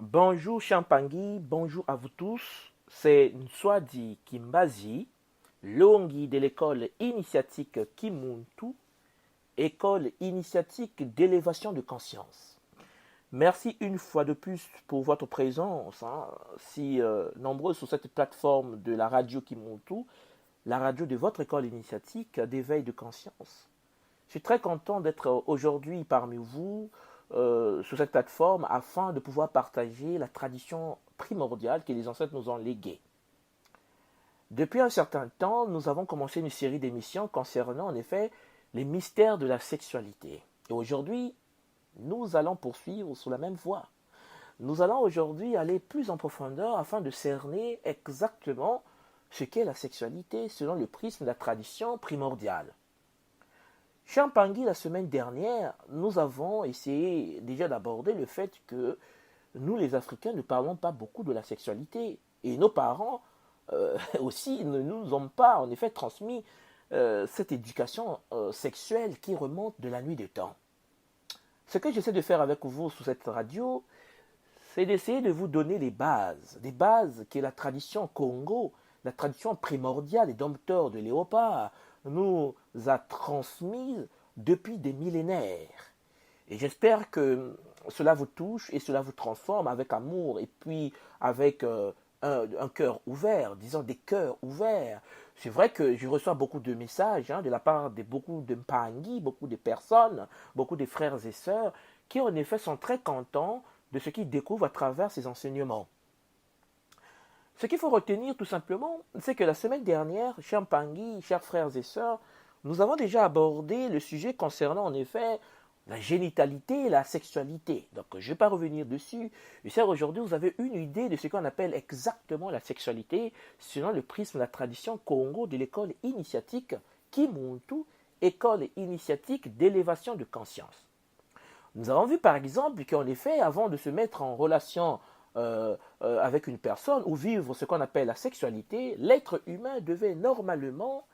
Bonjour Champangui, bonjour à vous tous. C'est Nswadi Kimbazi, Longi de l'école initiatique Kimuntu, école initiatique d'élévation de conscience. Merci une fois de plus pour votre présence, si nombreux sur cette plateforme de la radio Kimuntu, la radio de votre école initiatique d'éveil de conscience. Je suis très content d'être aujourd'hui parmi vous sur cette plateforme afin de pouvoir partager la tradition primordiale que les ancêtres nous ont léguée. Depuis un certain temps, nous avons commencé une série d'émissions concernant en effet les mystères de la sexualité. Et aujourd'hui, nous allons poursuivre sur la même voie. Nous allons aujourd'hui aller plus en profondeur afin de cerner exactement ce qu'est la sexualité selon le prisme de la tradition primordiale. Champangui, la semaine dernière, nous avons essayé déjà d'aborder le fait que nous, les Africains, ne parlons pas beaucoup de la sexualité. Et nos parents aussi ne nous ont pas, en effet, transmis cette éducation sexuelle qui remonte de la nuit des temps. Ce que j'essaie de faire avec vous sur cette radio, c'est d'essayer de vous donner des bases qui est la tradition Congo, la tradition primordiale des dompteurs de léopard, nous a transmises depuis des millénaires. Et j'espère que cela vous touche et cela vous transforme avec amour et puis avec un cœur ouvert, disons des cœurs ouverts. C'est vrai que je reçois beaucoup de messages de la part de beaucoup de Mpangi, beaucoup de personnes, beaucoup de frères et sœurs qui en effet sont très contents de ce qu'ils découvrent à travers ces enseignements. Ce qu'il faut retenir tout simplement, c'est que la semaine dernière, chers Mpangi, chers frères et sœurs, nous avons déjà abordé le sujet concernant en effet la génitalité et la sexualité. Donc je ne vais pas revenir dessus. Mais aujourd'hui, vous avez une idée de ce qu'on appelle exactement la sexualité selon le prisme de la tradition Congo de l'école initiatique Kimuntu, école initiatique d'élévation de conscience. Nous avons vu par exemple qu'en effet, avant de se mettre en relation avec une personne ou vivre ce qu'on appelle la sexualité, l'être humain devait normalement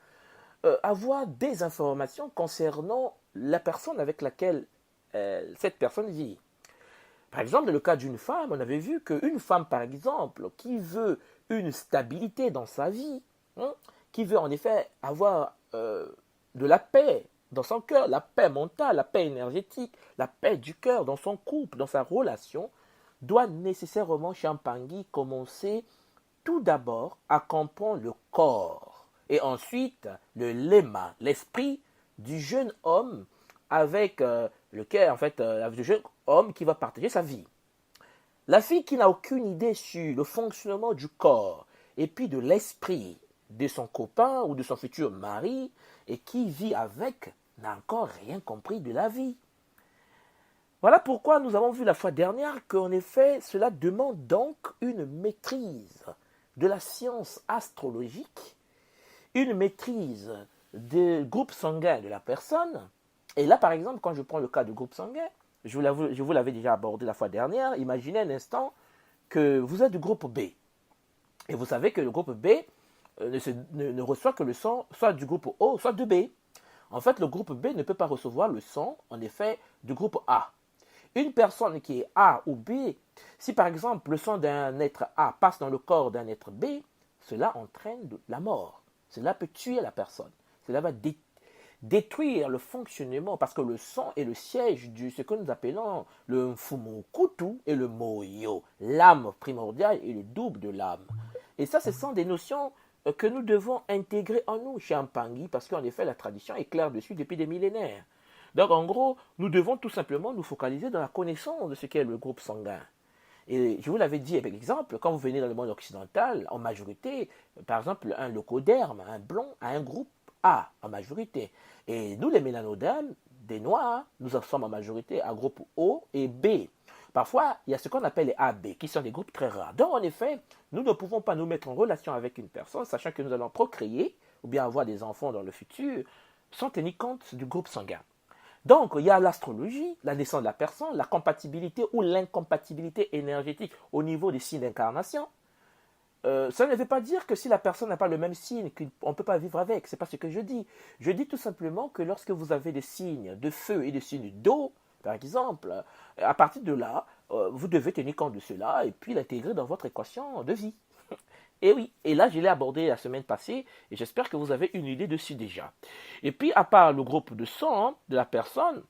avoir des informations concernant la personne avec laquelle cette personne vit. Par exemple, dans le cas d'une femme, on avait vu qu'une femme, par exemple, qui veut une stabilité dans sa vie, qui veut en effet avoir de la paix dans son cœur, la paix mentale, la paix énergétique, la paix du cœur dans son couple, dans sa relation, doit nécessairement, Champangui, commencer tout d'abord à comprendre le corps et ensuite le lema, l'esprit du jeune homme avec lequel, en fait, avec le jeune homme qui va partager sa vie. La fille qui n'a aucune idée sur le fonctionnement du corps et puis de l'esprit de son copain ou de son futur mari et qui vit avec n'a encore rien compris de la vie. Voilà pourquoi nous avons vu la fois dernière qu'en effet, cela demande donc une maîtrise de la science astrologique, une maîtrise des groupes sanguins de la personne. Et là, par exemple, quand je prends le cas du groupe sanguin, je vous l'avais déjà abordé la fois dernière, imaginez un instant que vous êtes du groupe B. Et vous savez que le groupe B ne reçoit que le sang soit du groupe O, soit de B. En fait, le groupe B ne peut pas recevoir le sang, en effet, du groupe A. Une personne qui est A ou B, si par exemple le sang d'un être A passe dans le corps d'un être B, cela entraîne la mort. Cela peut tuer la personne. Cela va détruire le fonctionnement parce que le sang est le siège de ce que nous appelons le Mfumukutu et le Moyo, l'âme primordiale et le double de l'âme. Et ça, ce sont des notions que nous devons intégrer en nous chez Mpangi parce qu'en effet, la tradition est claire dessus depuis des millénaires. Donc, en gros, nous devons tout simplement nous focaliser dans la connaissance de ce qu'est le groupe sanguin. Et je vous l'avais dit avec l'exemple, quand vous venez dans le monde occidental, en majorité, par exemple, un leucoderme, un blond, a un groupe A en majorité. Et nous, les mélanodermes, des noirs, nous sommes en majorité à groupe O et B. Parfois, il y a ce qu'on appelle les AB, qui sont des groupes très rares. Donc, en effet, nous ne pouvons pas nous mettre en relation avec une personne, sachant que nous allons procréer, ou bien avoir des enfants dans le futur, sans tenir compte du groupe sanguin. Donc, il y a l'astrologie, la naissance de la personne, la compatibilité ou l'incompatibilité énergétique au niveau des signes d'incarnation. Ça ne veut pas dire que si la personne n'a pas le même signe, qu'on ne peut pas vivre avec. Ce n'est pas ce que je dis. Je dis tout simplement que lorsque vous avez des signes de feu et des signes d'eau, par exemple, à partir de là, vous devez tenir compte de cela et puis l'intégrer dans votre équation de vie. Et oui, et là je l'ai abordé la semaine passée et j'espère que vous avez une idée dessus déjà. Et puis à part le groupe de sang de la personne,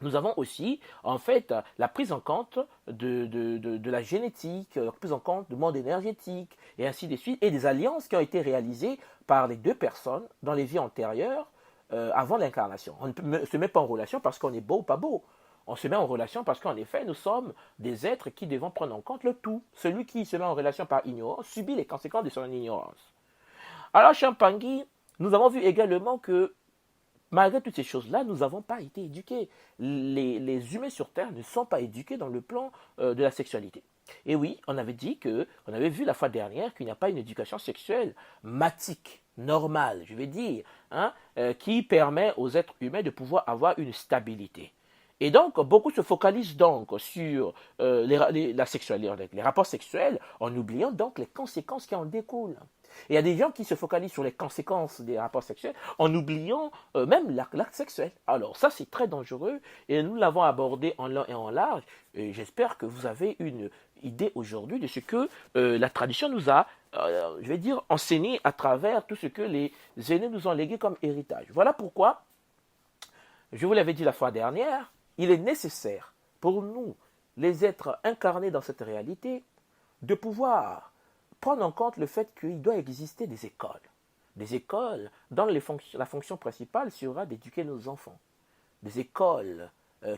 nous avons aussi, en fait, la prise en compte de la génétique, la prise en compte du monde énergétique, et ainsi de suite, et des alliances qui ont été réalisées par les deux personnes dans les vies antérieures avant l'incarnation. On ne se met pas en relation parce qu'on est beau ou pas beau. On se met en relation parce qu'en effet, nous sommes des êtres qui devons prendre en compte le tout. Celui qui se met en relation par ignorance subit les conséquences de son ignorance. Alors, Champangui, nous avons vu également que malgré toutes ces choses-là, nous n'avons pas été éduqués. Les humains sur Terre ne sont pas éduqués dans le plan de la sexualité. Et oui, on avait dit on avait vu la fois dernière qu'il n'y a pas une éducation sexuelle matique, normale, je vais dire, qui permet aux êtres humains de pouvoir avoir une stabilité. Et donc, beaucoup se focalisent donc sur la sexualité, les rapports sexuels, en oubliant donc les conséquences qui en découlent. Et il y a des gens qui se focalisent sur les conséquences des rapports sexuels en oubliant même l'acte sexuel. Alors ça, c'est très dangereux et nous l'avons abordé en long et en large. Et j'espère que vous avez une idée aujourd'hui de ce que la tradition nous a, je vais dire, enseigné à travers tout ce que les aînés nous ont légué comme héritage. Voilà pourquoi, je vous l'avais dit la fois dernière, il est nécessaire pour nous, les êtres incarnés dans cette réalité, de pouvoir prendre en compte le fait qu'il doit exister des écoles. Des écoles dont la fonction principale sera d'éduquer nos enfants. Des écoles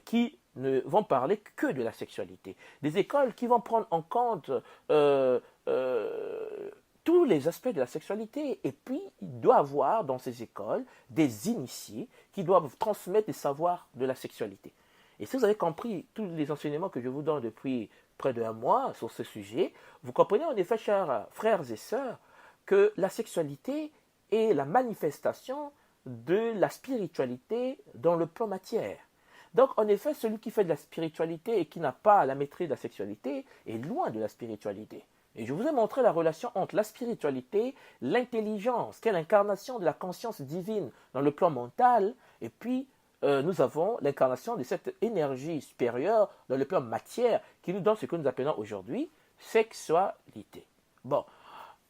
qui ne vont parler que de la sexualité. Des écoles qui vont prendre en compte tous les aspects de la sexualité. Et puis, il doit y avoir dans ces écoles des initiés qui doivent transmettre des savoirs de la sexualité. Et si vous avez compris tous les enseignements que je vous donne depuis près d'un mois sur ce sujet, vous comprenez en effet, chers frères et sœurs, que la sexualité est la manifestation de la spiritualité dans le plan matière. Donc, en effet, celui qui fait de la spiritualité et qui n'a pas la maîtrise de la sexualité est loin de la spiritualité. Et je vous ai montré la relation entre la spiritualité, l'intelligence, qui est l'incarnation de la conscience divine dans le plan mental, et puis nous avons l'incarnation de cette énergie supérieure dans le plan matière qui nous donne ce que nous appelons aujourd'hui sexualité. Bon,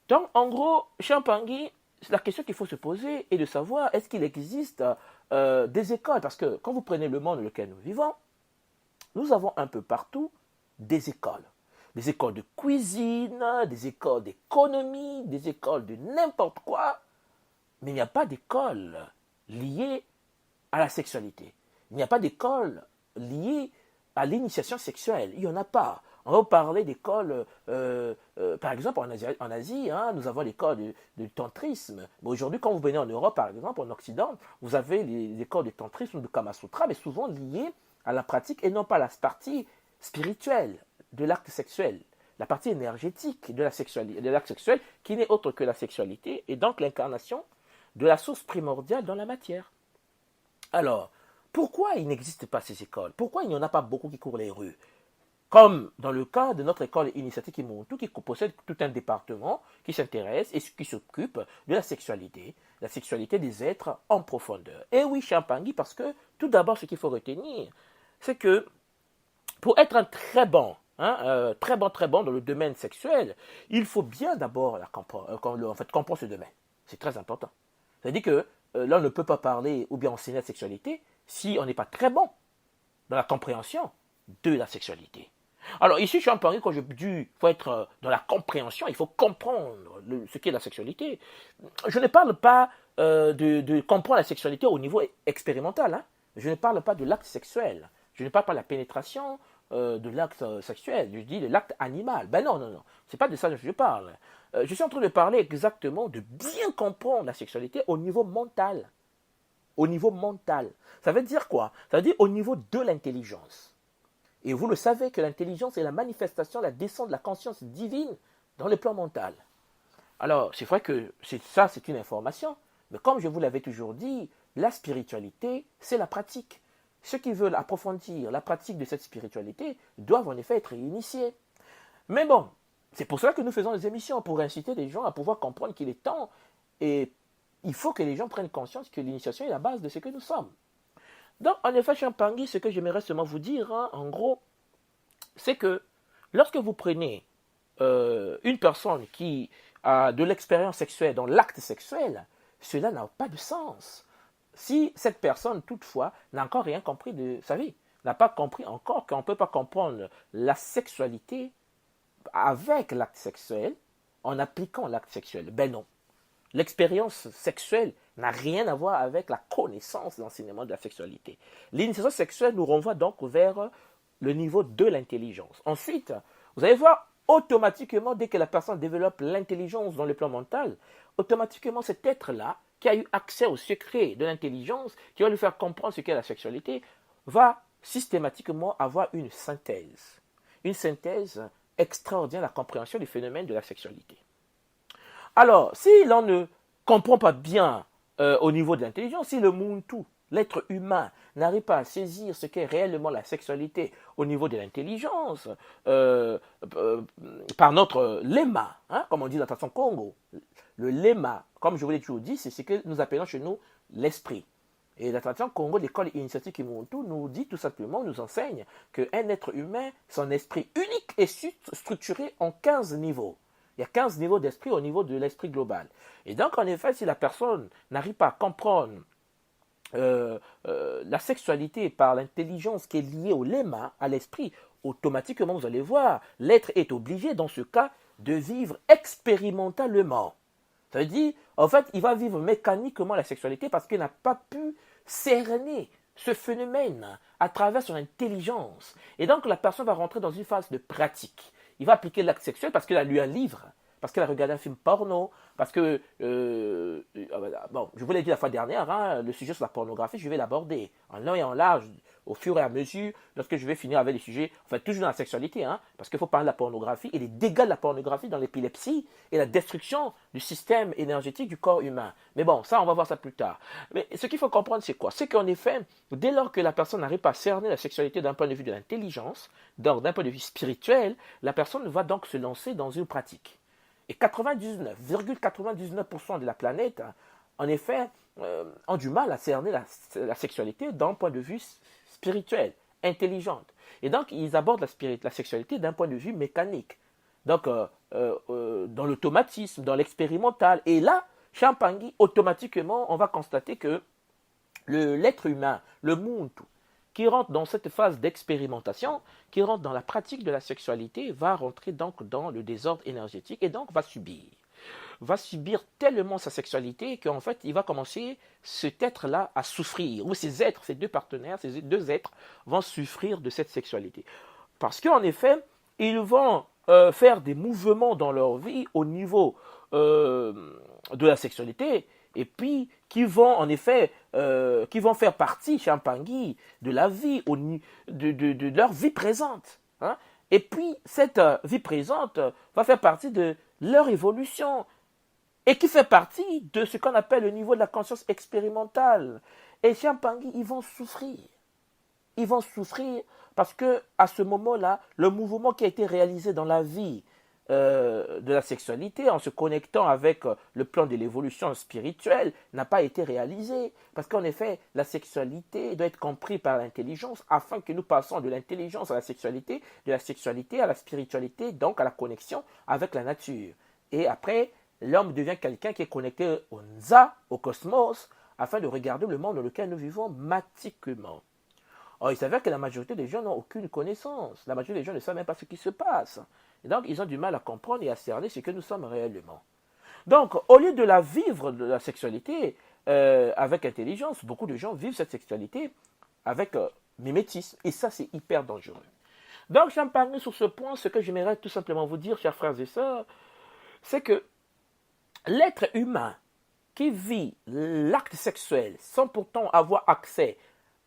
donc en gros, Champangui, la question qu'il faut se poser est de savoir est-ce qu'il existe des écoles, parce que quand vous prenez le monde dans lequel nous vivons, nous avons un peu partout des écoles. Des écoles de cuisine, des écoles d'économie, des écoles de n'importe quoi, mais il n'y a pas d'école liée à la sexualité. Il n'y a pas d'école liée à l'initiation sexuelle. Il n'y en a pas. On va parler d'écoles, par exemple en Asie nous avons l'école du tantrisme. Mais aujourd'hui, quand vous venez en Europe, par exemple, en Occident, vous avez les écoles de tantrisme ou de Kama Sutra, mais souvent liées à la pratique et non pas à la partie spirituelle de l'acte sexuel. La partie énergétique de l'acte sexuel qui n'est autre que la sexualité et donc l'incarnation de la source primordiale dans la matière. Alors, pourquoi il n'existe pas ces écoles? Pourquoi il n'y en a pas beaucoup qui courent les rues? Comme dans le cas de notre école initiatique Imuntu, qui possède tout un département qui s'intéresse et qui s'occupe de la sexualité des êtres en profondeur. Et oui, Champangui, parce que tout d'abord, ce qu'il faut retenir, c'est que pour être un très bon dans le domaine sexuel, il faut bien d'abord comprendre ce domaine. C'est très important. C'est-à-dire que là, on ne peut pas parler ou bien enseigner la sexualité si on n'est pas très bon dans la compréhension de la sexualité. Alors ici, je suis en Paris, quand je dis qu'il faut être dans la compréhension, il faut comprendre ce qu'est la sexualité. Je ne parle pas de comprendre la sexualité au niveau expérimental. Je ne parle pas de l'acte sexuel. Je ne parle pas de la pénétration de l'acte sexuel. Je dis de l'acte animal. Ben non. C'est pas de ça que je parle. Je suis en train de parler exactement de bien comprendre la sexualité au niveau mental. Au niveau mental. Ça veut dire quoi? Ça veut dire au niveau de l'intelligence. Et vous le savez que l'intelligence est la manifestation, la descente de la conscience divine dans le plan mental. Alors, c'est vrai que c'est une information. Mais comme je vous l'avais toujours dit, la spiritualité, c'est la pratique. Ceux qui veulent approfondir la pratique de cette spiritualité doivent en effet être initiés. Mais bon, c'est pour cela que nous faisons des émissions, pour inciter les gens à pouvoir comprendre qu'il est temps. Et il faut que les gens prennent conscience que l'initiation est la base de ce que nous sommes. Donc, en effet, Champangui, ce que j'aimerais seulement vous dire, en gros, c'est que lorsque vous prenez une personne qui a de l'expérience sexuelle dans l'acte sexuel, cela n'a pas de sens. Si cette personne, toutefois, n'a encore rien compris de sa vie, n'a pas compris encore qu'on ne peut pas comprendre la sexualité avec l'acte sexuel en appliquant l'acte sexuel, ben non. L'expérience sexuelle n'a rien à voir avec la connaissance de l'enseignement de la sexualité. L'initiation sexuelle nous renvoie donc vers le niveau de l'intelligence. Ensuite, vous allez voir, automatiquement, dès que la personne développe l'intelligence dans le plan mental, automatiquement cet être-là, qui a eu accès au secret de l'intelligence, qui va lui faire comprendre ce qu'est la sexualité, va systématiquement avoir une synthèse extraordinaire de la compréhension du phénomène de la sexualité. Alors, si l'on ne comprend pas bien au niveau de l'intelligence, si le Muntu, l'être humain, n'arrive pas à saisir ce qu'est réellement la sexualité au niveau de l'intelligence, par notre lemma, hein, comme on dit dans la tradition Congo, le lemma, comme je vous l'ai toujours dit, c'est ce que nous appelons chez nous l'esprit. Et la tradition Congo, l'école initiatique Kimuntu, nous dit tout simplement, nous enseigne qu'un être humain, son esprit unique est structuré en 15 niveaux. Il y a 15 niveaux d'esprit au niveau de l'esprit global. Et donc, en effet, si la personne n'arrive pas à comprendre la sexualité par l'intelligence qui est liée au lemma, à l'esprit, automatiquement, vous allez voir, l'être est obligé, dans ce cas, de vivre expérimentalement. Ça veut dire, en fait, il va vivre mécaniquement la sexualité parce qu'il n'a pas pu cerner ce phénomène à travers son intelligence. Et donc, la personne va rentrer dans une phase de pratique. Il va appliquer l'acte sexuel parce qu'il a lu un livre, parce qu'il a regardé un film porno, parce que, bon, je vous l'ai dit la fois dernière, hein, le sujet sur la pornographie, je vais l'aborder en long et en large, au fur et à mesure, lorsque je vais finir avec les sujets, enfin toujours dans la sexualité, hein, parce qu'il faut parler de la pornographie et les dégâts de la pornographie dans l'épilepsie et la destruction du système énergétique du corps humain. Mais bon, ça, on va voir ça plus tard. Mais ce qu'il faut comprendre, c'est quoi? C'est qu'en effet, dès lors que la personne n'arrive pas à cerner la sexualité d'un point de vue de l'intelligence, donc d'un point de vue spirituel, la personne va donc se lancer dans une pratique. Et 99,99% de la planète, en effet, ont du mal à cerner la sexualité d'un point de vue spirituelle, intelligente. Et donc, ils abordent la sexualité d'un point de vue mécanique. Donc, dans l'automatisme, dans l'expérimental. Et là, Champangui, automatiquement, on va constater que l'être humain, le monde, qui rentre dans cette phase d'expérimentation, qui rentre dans la pratique de la sexualité, va rentrer donc dans le désordre énergétique et donc va subir tellement sa sexualité qu'en fait, il va commencer, cet être-là, à souffrir. Ou ces êtres, ces deux partenaires, ces deux êtres vont souffrir de cette sexualité. Parce qu'en effet, ils vont faire des mouvements dans leur vie au niveau de la sexualité et puis qui vont en effet qui vont faire partie, Champangui, de la vie, de leur vie présente. Hein? Et puis cette vie présente va faire partie de leur évolution et qui fait partie de ce qu'on appelle le niveau de la conscience expérimentale. Et Champangui, ils vont souffrir. Ils vont souffrir parce que à ce moment-là, le mouvement qui a été réalisé dans la vie de la sexualité, en se connectant avec le plan de l'évolution spirituelle, n'a pas été réalisé. Parce qu'en effet, la sexualité doit être comprise par l'intelligence afin que nous passions de l'intelligence à la sexualité, de la sexualité à la spiritualité, donc à la connexion avec la nature. Et après, l'homme devient quelqu'un qui est connecté au Nza, au cosmos, afin de regarder le monde dans lequel nous vivons matiquement. Or, il s'avère que la majorité des gens n'ont aucune connaissance. La majorité des gens ne savent même pas ce qui se passe. Et donc, ils ont du mal à comprendre et à cerner ce que nous sommes réellement. Donc, au lieu de la vivre, de la sexualité, avec intelligence, beaucoup de gens vivent cette sexualité avec mimétisme. Et ça, c'est hyper dangereux. Donc, j'en parle sur ce point. Ce que j'aimerais tout simplement vous dire, chers frères et sœurs, c'est que l'être humain qui vit l'acte sexuel sans pourtant avoir accès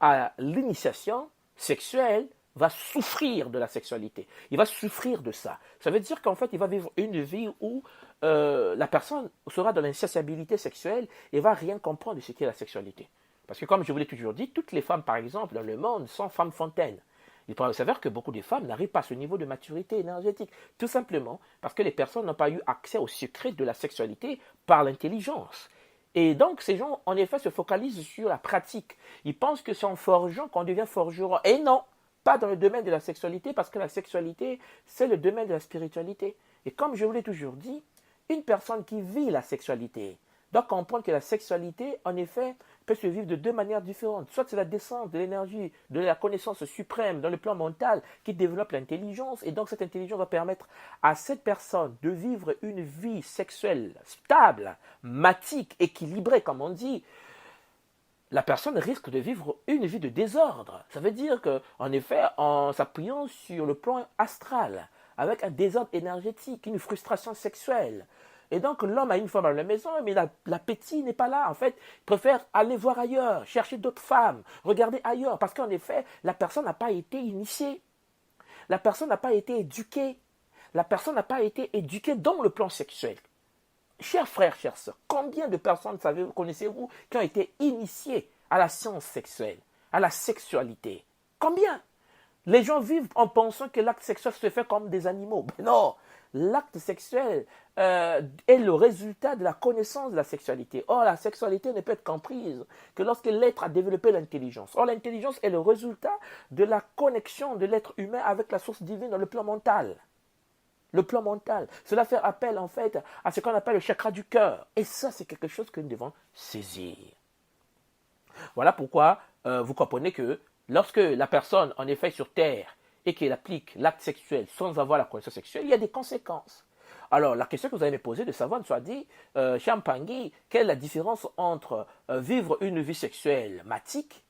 à l'initiation sexuelle va souffrir de la sexualité. Il va souffrir de ça. Ça veut dire qu'en fait, il va vivre une vie où la personne sera dans l'insatiabilité sexuelle et va rien comprendre de ce qu'est la sexualité. Parce que comme je vous l'ai toujours dit, toutes les femmes, par exemple, dans le monde, sont femmes fontaines. Il s'avère que beaucoup de femmes n'arrivent pas à ce niveau de maturité énergétique. Tout simplement parce que les personnes n'ont pas eu accès au secret de la sexualité par l'intelligence. Et donc, ces gens, en effet, se focalisent sur la pratique. Ils pensent que c'est en forgeant qu'on devient forgeron. Et non, pas dans le domaine de la sexualité, parce que la sexualité, c'est le domaine de la spiritualité. Et comme je vous l'ai toujours dit, une personne qui vit la sexualité doit comprendre que la sexualité, en effet, peut se vivre de deux manières différentes. Soit c'est la descente de l'énergie, de la connaissance suprême dans le plan mental qui développe l'intelligence, et donc cette intelligence va permettre à cette personne de vivre une vie sexuelle stable, matique, équilibrée, comme on dit. La personne risque de vivre une vie de désordre. Ça veut dire qu'en effet, en s'appuyant sur le plan astral, avec un désordre énergétique, une frustration sexuelle, et donc l'homme a une femme à la maison, mais l'appétit n'est pas là. En fait, il préfère aller voir ailleurs, chercher d'autres femmes, regarder ailleurs, parce qu'en effet, la personne n'a pas été initiée. La personne n'a pas été éduquée. La personne n'a pas été éduquée dans le plan sexuel. Chers frères, chères sœurs, combien de personnes connaissez-vous qui ont été initiées à la science sexuelle, à la sexualité? Combien? Les gens vivent en pensant que l'acte sexuel se fait comme des animaux. Mais non, l'acte sexuel est le résultat de la connaissance de la sexualité. Or, la sexualité ne peut être comprise que lorsque l'être a développé l'intelligence. Or, l'intelligence est le résultat de la connexion de l'être humain avec la source divine dans le plan mental. Le plan mental. Cela fait appel en fait à ce qu'on appelle le chakra du cœur. Et ça, c'est quelque chose que nous devons saisir. Voilà pourquoi vous comprenez que lorsque la personne en est fait sur Terre et qu'elle applique l'acte sexuel sans avoir la connaissance sexuelle, il y a des conséquences. Alors, la question que vous allez me poser de savoir, soit dit, Champangui, quelle est la différence entre vivre une vie sexuelle matique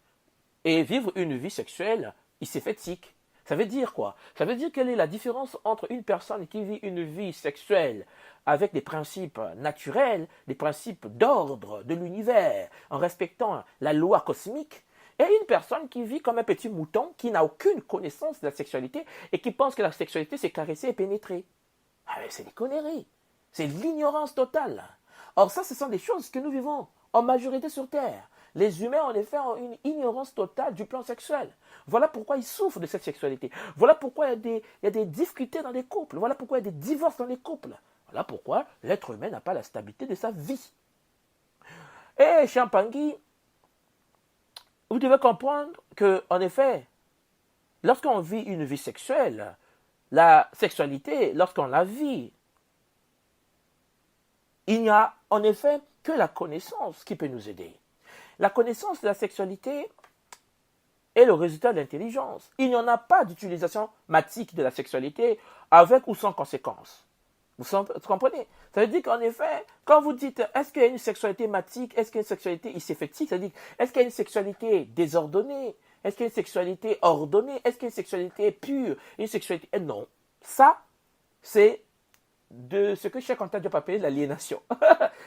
et vivre une vie sexuelle iséphétique? Ça veut dire quoi? Ça veut dire quelle est la différence entre une personne qui vit une vie sexuelle avec des principes naturels, des principes d'ordre de l'univers, en respectant la loi cosmique, et une personne qui vit comme un petit mouton, qui n'a aucune connaissance de la sexualité et qui pense que la sexualité c'est caresser et pénétrer. Ah mais c'est des conneries. C'est l'ignorance totale. Or ça, ce sont des choses que nous vivons en majorité sur Terre. Les humains, en effet, ont une ignorance totale du plan sexuel. Voilà pourquoi ils souffrent de cette sexualité. Voilà pourquoi il y a des difficultés dans les couples. Voilà pourquoi il y a des divorces dans les couples. Voilà pourquoi l'être humain n'a pas la stabilité de sa vie. Et Champangui, vous devez comprendre que, en effet, lorsqu'on vit une vie sexuelle, la sexualité, lorsqu'on la vit, il n'y a en effet que la connaissance qui peut nous aider. La connaissance de la sexualité est le résultat de l'intelligence. Il n'y en a pas d'utilisation matique de la sexualité avec ou sans conséquence. Vous comprenez? Ça veut dire qu'en effet, quand vous dites est-ce qu'il y a une sexualité matique, est-ce qu'il y a une sexualité iséphétique, ça veut dire est-ce qu'il y a une sexualité désordonnée, est-ce qu'il y a une sexualité ordonnée, est-ce qu'il y a une sexualité pure, une sexualité... Non. Ça, c'est de ce que Cheikh Anta Diop appelle l'aliénation.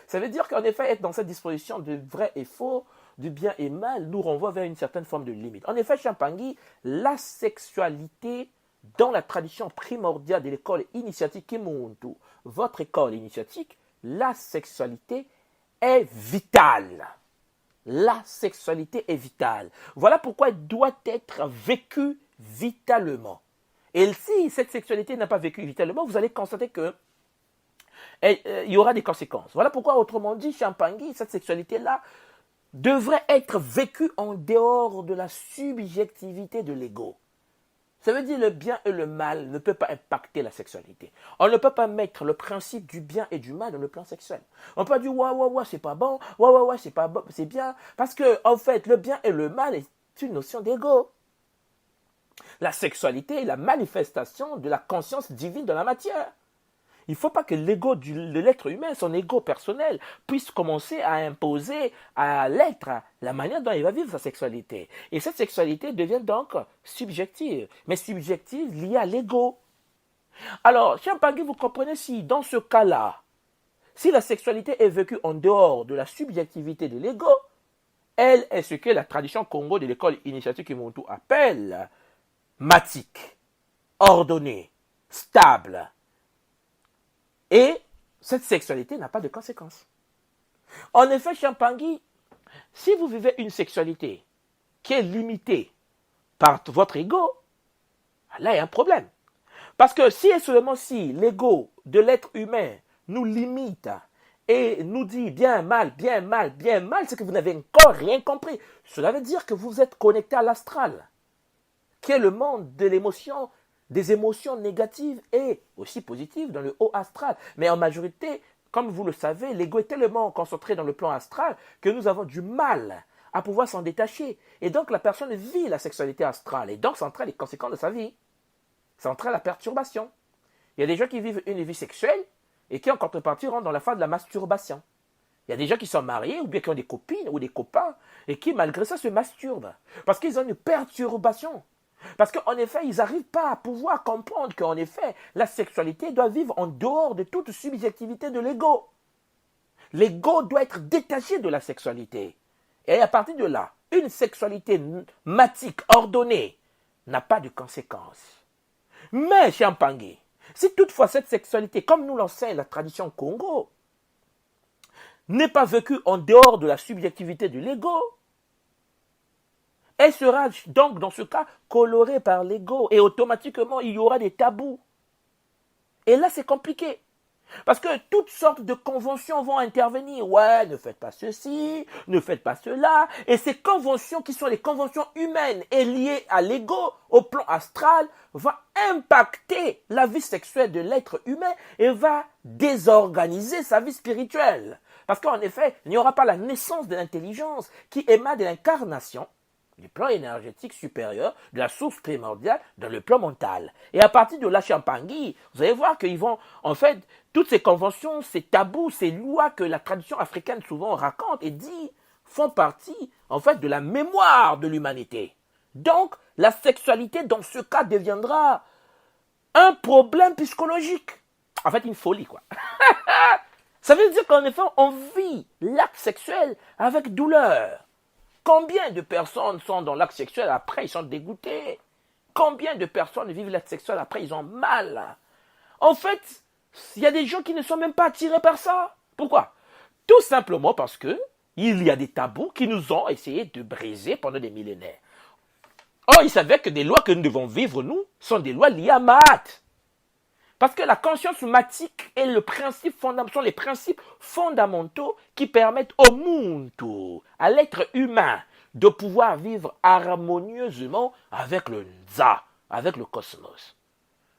Ça veut dire qu'en effet, être dans cette disposition de vrai et faux, du bien et mal, nous renvoie vers une certaine forme de limite. En effet, Champangui, la sexualité dans la tradition primordiale de l'école initiatique Kimuntu, votre école initiatique, la sexualité est vitale. La sexualité est vitale. Voilà pourquoi elle doit être vécue vitalement. Et si cette sexualité n'a pas vécu vitalement, vous allez constater que il y aura des conséquences. Voilà pourquoi, autrement dit, Champangui, cette sexualité-là devrait être vécue en dehors de la subjectivité de l'ego. Ça veut dire le bien et le mal ne peuvent pas impacter la sexualité. On ne peut pas mettre le principe du bien et du mal dans le plan sexuel. On peut pas dire ouais, c'est pas bon, ouais, c'est pas bon, c'est bien. Parce que, en fait, le bien et le mal est une notion d'ego. La sexualité est la manifestation de la conscience divine de la matière. Il ne faut pas que l'ego de l'être humain, son ego personnel, puisse commencer à imposer à l'être la manière dont il va vivre sa sexualité. Et cette sexualité devient donc subjective, mais subjective liée à l'ego. Alors, Champangui, vous comprenez si, dans ce cas-là, si la sexualité est vécue en dehors de la subjectivité de l'ego, elle est ce que la tradition Congo de l'école initiatique Kimuntu appelle matique, ordonnée, stable. Et cette sexualité n'a pas de conséquences. En effet, Champangui, si vous vivez une sexualité qui est limitée par votre ego, là il y a un problème. Parce que si et seulement si l'ego de l'être humain nous limite et nous dit bien mal, c'est que vous n'avez encore rien compris. Cela veut dire que vous êtes connecté à l'astral. qui est le monde de l'émotion, des émotions négatives et aussi positives dans le haut astral. Mais en majorité, comme vous le savez, l'ego est tellement concentré dans le plan astral que nous avons du mal à pouvoir s'en détacher. Et donc la personne vit la sexualité astrale et donc ça entraîne les conséquences de sa vie. Ça entraîne la perturbation. Il y a des gens qui vivent une vie sexuelle et qui en contrepartie rentrent dans la phase de la masturbation. Il y a des gens qui sont mariés ou bien qui ont des copines ou des copains et qui malgré ça se masturbent parce qu'ils ont une perturbation. Parce qu'en effet, ils n'arrivent pas à pouvoir comprendre qu'en effet, la sexualité doit vivre en dehors de toute subjectivité de l'ego. L'ego doit être détaché de la sexualité. Et à partir de là, une sexualité matique, ordonnée, n'a pas de conséquences. Mais, Champangui, si toutefois cette sexualité, comme nous l'enseigne la tradition Congo, n'est pas vécue en dehors de la subjectivité de l'ego, elle sera donc dans ce cas colorée par l'ego et automatiquement il y aura des tabous. Et là c'est compliqué. Parce que toutes sortes de conventions vont intervenir. Ouais, ne faites pas ceci, ne faites pas cela. Et ces conventions qui sont les conventions humaines et liées à l'ego, au plan astral, vont impacter la vie sexuelle de l'être humain et va désorganiser sa vie spirituelle. Parce qu'en effet, il n'y aura pas la naissance de l'intelligence qui émane de l'incarnation du plan énergétique supérieur, de la source primordiale dans le plan mental. Et à partir de là, Champangui, vous allez voir qu'ils vont, en fait, toutes ces conventions, ces tabous, ces lois que la tradition africaine souvent raconte et dit, font partie, en fait, de la mémoire de l'humanité. Donc, la sexualité, dans ce cas, deviendra un problème psychologique. En fait, une folie, quoi. Ça veut dire qu'en effet, on vit l'acte sexuel avec douleur. Combien de personnes sont dans l'acte sexuel, après ils sont dégoûtés? Combien de personnes vivent l'acte sexuel, après ils ont mal? En fait, il y a des gens qui ne sont même pas attirés par ça. Pourquoi? Tout simplement parce que il y a des tabous qui nous ont essayé de briser pendant des millénaires. Or, il s'avère que des lois que nous devons vivre, nous, sont des lois liées à Mahat. Parce que la conscience matique est le principe sont les principes fondamentaux qui permettent au Muntu, à l'être humain, de pouvoir vivre harmonieusement avec le Nza, avec le cosmos.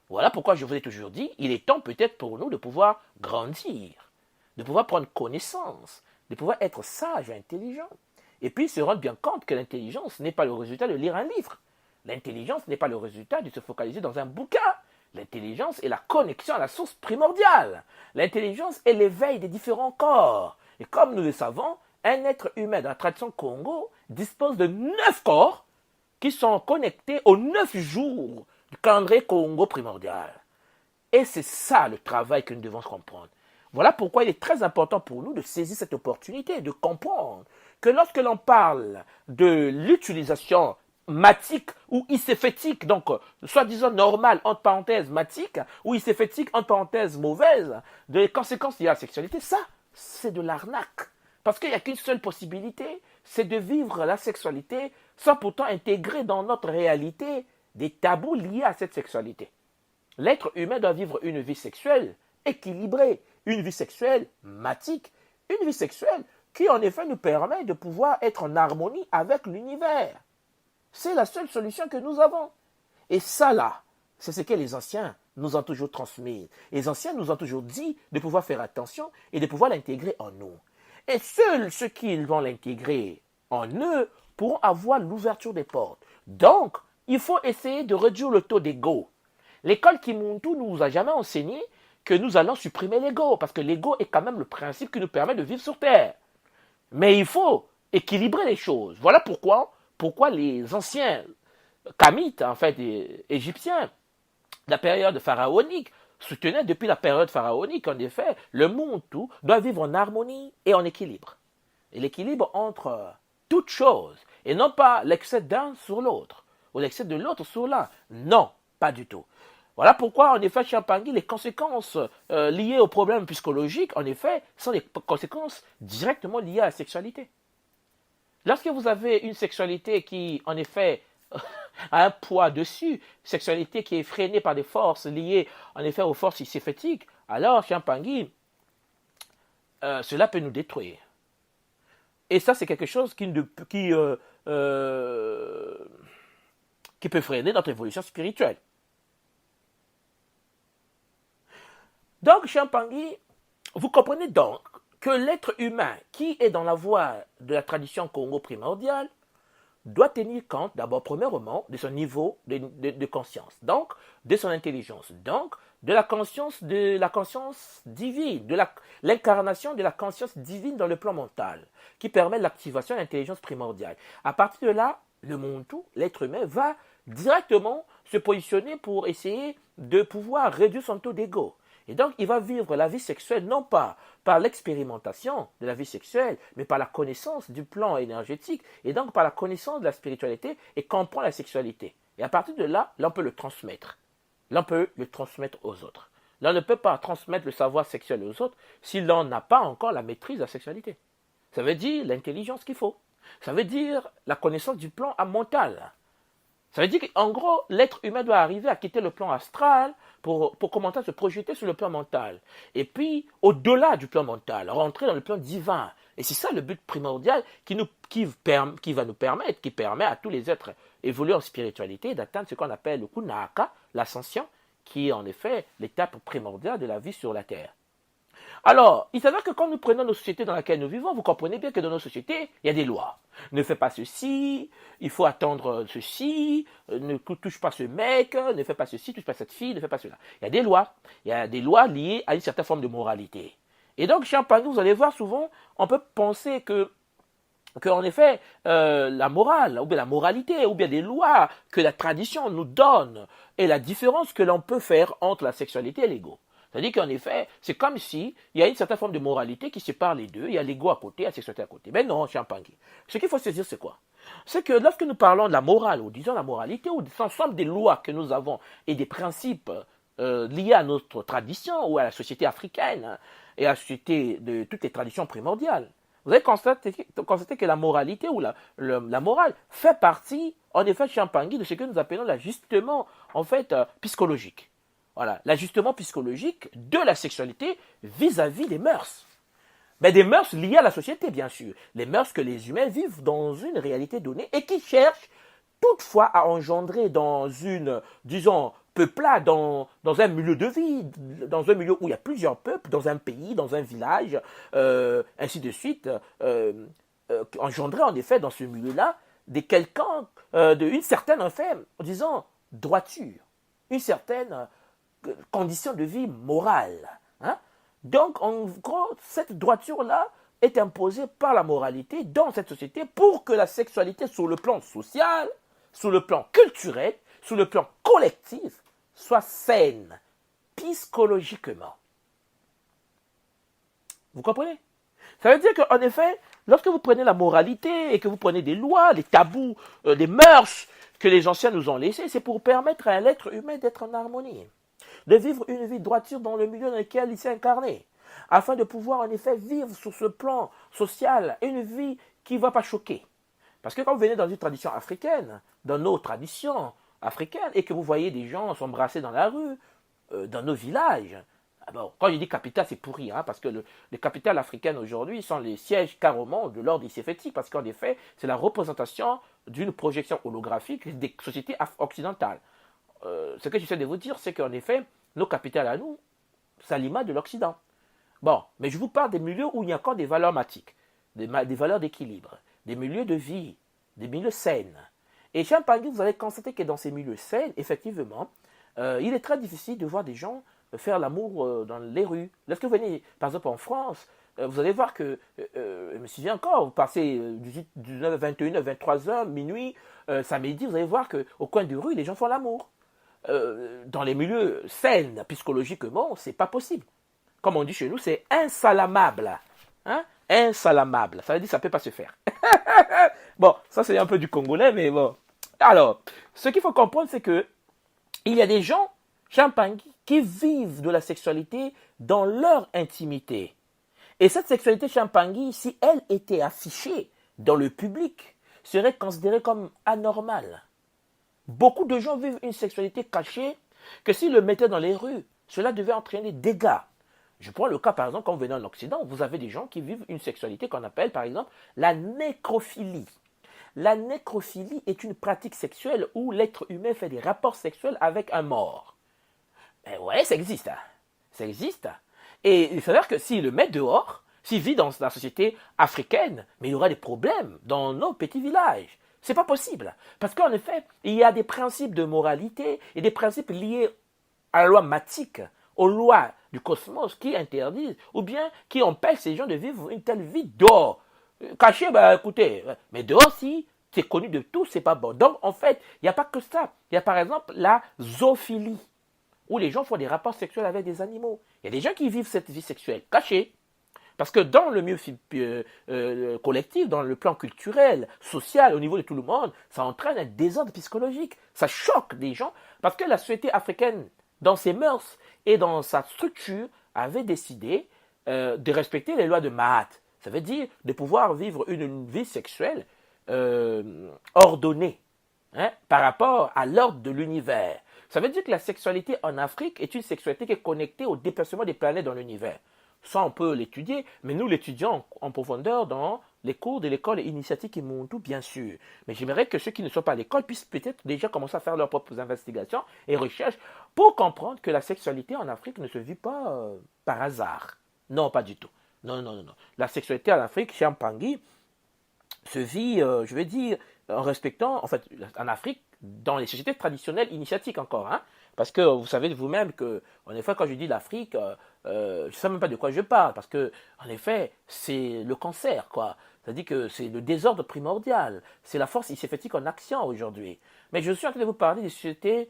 Voilà pourquoi je vous ai toujours dit, il est temps peut-être pour nous de pouvoir grandir, de pouvoir prendre connaissance, de pouvoir être sage et intelligent. Et puis se rendre bien compte que l'intelligence n'est pas le résultat de lire un livre. L'intelligence n'est pas le résultat de se focaliser dans un bouquin. L'intelligence est la connexion à la source primordiale. L'intelligence est l'éveil des différents corps. Et comme nous le savons, un être humain dans la tradition Congo dispose de 9 corps qui sont connectés aux 9 jours du calendrier Congo primordial. Et c'est ça le travail que nous devons comprendre. Voilà pourquoi il est très important pour nous de saisir cette opportunité, de comprendre que lorsque l'on parle de l'utilisation matique ou iséphétique, donc soi-disant normal, entre parenthèses, matique, ou iséphétique, entre parenthèses, mauvaise, des conséquences liées à la sexualité, ça, c'est de l'arnaque. Parce qu'il n'y a qu'une seule possibilité, c'est de vivre la sexualité sans pourtant intégrer dans notre réalité des tabous liés à cette sexualité. L'être humain doit vivre une vie sexuelle équilibrée, une vie sexuelle matique, une vie sexuelle qui en effet nous permet de pouvoir être en harmonie avec l'univers. C'est la seule solution que nous avons. Et ça là, c'est ce que les anciens nous ont toujours transmis. Les anciens nous ont toujours dit de pouvoir faire attention et de pouvoir l'intégrer en nous. Et seuls ceux qui vont l'intégrer en eux pourront avoir l'ouverture des portes. Donc, il faut essayer de réduire le taux d'ego. L'école Kimuntu ne nous a jamais enseigné que nous allons supprimer l'ego, parce que l'ego est quand même le principe qui nous permet de vivre sur Terre. Mais il faut équilibrer les choses. Voilà pourquoi les anciens Kamites, en fait, égyptiens, de la période pharaonique, soutenaient depuis la période pharaonique, en effet, le monde tout doit vivre en harmonie et en équilibre. Et l'équilibre entre toutes choses, et non pas l'excès d'un sur l'autre, ou l'excès de l'autre sur l'un. Non, pas du tout. Voilà pourquoi, en effet, Champangui, les conséquences liées aux problèmes psychologiques, en effet, sont des conséquences directement liées à la sexualité. Lorsque vous avez une sexualité qui, en effet, a un poids dessus, sexualité qui est freinée par des forces liées, en effet, aux forces iséphétiques, alors, Champangui, cela peut nous détruire. Et ça, c'est quelque chose qui qui peut freiner notre évolution spirituelle. Donc, Champangui, vous comprenez donc que l'être humain qui est dans la voie de la tradition Congo primordiale doit tenir compte d'abord, premièrement, de son niveau de conscience, donc de son intelligence, donc de la conscience divine, de l'incarnation de la conscience divine dans le plan mental, qui permet l'activation de l'intelligence primordiale. À partir de là, le Muntu, l'être humain, va directement se positionner pour essayer de pouvoir réduire son taux d'ego. Et donc, il va vivre la vie sexuelle non pas par l'expérimentation de la vie sexuelle, mais par la connaissance du plan énergétique, et donc par la connaissance de la spiritualité, et comprend la sexualité. Et à partir de là, on peut le transmettre. Là, on peut le transmettre aux autres. Là, on ne peut pas transmettre le savoir sexuel aux autres si l'on n'a pas encore la maîtrise de la sexualité. Ça veut dire l'intelligence qu'il faut. Ça veut dire la connaissance du plan mental. Ça veut dire qu'en gros, l'être humain doit arriver à quitter le plan astral pour commencer à se projeter sur le plan mental. Et puis, au-delà du plan mental, rentrer dans le plan divin. Et c'est ça le but primordial qui va nous permettre, qui permet à tous les êtres évolués en spiritualité d'atteindre ce qu'on appelle le kunaka, l'ascension, qui est en effet l'étape primordiale de la vie sur la Terre. Alors, il s'avère que quand nous prenons nos sociétés dans lesquelles nous vivons, vous comprenez bien que dans nos sociétés, il y a des lois. Ne fais pas ceci, il faut attendre ceci, ne touche pas ce mec, ne fais pas ceci, touche pas cette fille, ne fais pas cela. Il y a des lois. Il y a des lois liées à une certaine forme de moralité. Et donc, chez Champagny, vous allez voir souvent, on peut penser qu'en effet, la morale, ou bien la moralité, ou bien des lois que la tradition nous donne, est la différence que l'on peut faire entre la sexualité et l'ego. C'est-à-dire qu'en effet, c'est comme si il y a une certaine forme de moralité qui sépare les deux. Il y a l'ego à côté, il y a la sexualité à côté. Mais non, Champangui. Ce qu'il faut se dire, c'est quoi? C'est que lorsque nous parlons de la morale, ou disons la moralité, ou de l'ensemble des lois que nous avons et des principes liés à notre tradition ou à la société africaine et à la société de toutes les traditions primordiales, vous allez constater que la moralité ou la morale fait partie, en effet, Champangui, de ce que nous appelons l'ajustement, en fait, psychologique. Voilà, l'ajustement psychologique de la sexualité vis-à-vis des mœurs. Mais des mœurs liées à la société, bien sûr. Les mœurs que les humains vivent dans une réalité donnée et qui cherchent toutefois à engendrer dans une, disons, peuplade, dans un milieu de vie, dans un milieu où il y a plusieurs peuples, dans un pays, dans un village, ainsi de suite, engendrer en effet dans ce milieu-là une certaine, en fait, disons, droiture, une certaine conditions de vie morale. Hein? Donc, en gros, cette droiture-là est imposée par la moralité dans cette société pour que la sexualité, sur le plan social, sur le plan culturel, sur le plan collectif, soit saine, psychologiquement. Vous comprenez? Ça veut dire qu'en effet, lorsque vous prenez la moralité et que vous prenez des lois, des tabous, des mœurs que les anciens nous ont laissés, c'est pour permettre à l'être humain d'être en harmonie, de vivre une vie de droiture dans le milieu dans lequel il s'est incarné, afin de pouvoir en effet vivre sur ce plan social une vie qui ne va pas choquer. Parce que quand vous venez dans une tradition africaine, dans nos traditions africaines, et que vous voyez des gens s'embrasser dans la rue, dans nos villages, alors, quand je dis capitale, c'est pourri, hein, parce que les capitales africaines aujourd'hui sont les sièges carrément de l'ordre initiatique, parce qu'en effet, c'est la représentation d'une projection holographique des sociétés occidentales. Ce que j'essaie de vous dire, c'est qu'en effet, nos capitales à nous, c'est l'image de l'Occident. Bon, mais je vous parle des milieux où il y a encore des valeurs matiques, des valeurs d'équilibre, des milieux de vie, des milieux sains. Et Champangui, vous allez constater que dans ces milieux sains, effectivement, il est très difficile de voir des gens faire l'amour dans les rues. Lorsque vous venez, par exemple, en France, vous allez voir que, je me souviens encore, vous passez 19, 21h, 23h, minuit, samedi, vous allez voir qu'au coin de rue, les gens font l'amour. Dans les milieux sains, psychologiquement, c'est pas possible. Comme on dit chez nous, c'est insalamable. Hein? Insalamable. Ça veut dire que ça ne peut pas se faire. Bon, ça c'est un peu du congolais, mais bon. Alors, ce qu'il faut comprendre, c'est que il y a des gens, Champangui, qui vivent de la sexualité dans leur intimité. Et cette sexualité Champangui, si elle était affichée dans le public, serait considérée comme anormale. Beaucoup de gens vivent une sexualité cachée que s'ils le mettaient dans les rues, cela devait entraîner des dégâts. Je prends le cas, par exemple, quand vous venez en Occident, vous avez des gens qui vivent une sexualité qu'on appelle, par exemple, la nécrophilie. la nécrophilie est une pratique sexuelle où l'être humain fait des rapports sexuels avec un mort. Ben ouais, ça existe. Hein. Ça existe. Et il faut savoir que s'il le met dehors, s'il vit dans la société africaine, mais il y aura des problèmes dans nos petits villages. C'est pas possible. Parce qu'en effet, il y a des principes de moralité et des principes liés à la loi matique, aux lois du cosmos qui interdisent ou bien qui empêchent ces gens de vivre une telle vie dehors. Caché, bah écoutez, mais dehors, si c'est connu de tous, c'est pas bon. Donc en fait, il n'y a pas que ça. Il y a par exemple la zoophilie, où les gens font des rapports sexuels avec des animaux. Il y a des gens qui vivent cette vie sexuelle cachée. Parce que dans le milieu collectif, dans le plan culturel, social, au niveau de tout le monde, ça entraîne un désordre psychologique. Ça choque des gens parce que la société africaine, dans ses mœurs et dans sa structure, avait décidé de respecter les lois de Mahat. Ça veut dire de pouvoir vivre une vie sexuelle ordonnée, hein, par rapport à l'ordre de l'univers. Ça veut dire que la sexualité en Afrique est une sexualité qui est connectée au déplacement des planètes dans l'univers. Ça, on peut l'étudier, mais nous l'étudions en profondeur dans les cours de l'école initiatique Kimuntu, bien sûr. Mais j'aimerais que ceux qui ne sont pas à l'école puissent peut-être déjà commencer à faire leurs propres investigations et recherches pour comprendre que la sexualité en Afrique ne se vit pas par hasard. Non, pas du tout. Non, non, non, non. La sexualité en Afrique, chez Mpangui, se vit, je veux dire, en respectant, en fait, en Afrique, dans les sociétés traditionnelles initiatiques encore, hein. Parce que vous savez de vous-même que, en effet, quand je dis l'Afrique, je ne sais même pas de quoi je parle, parce que, en effet, c'est le cancer, quoi. C'est-à-dire que c'est le désordre primordial, c'est la force initiatique en action aujourd'hui. Mais je suis en train de vous parler des sociétés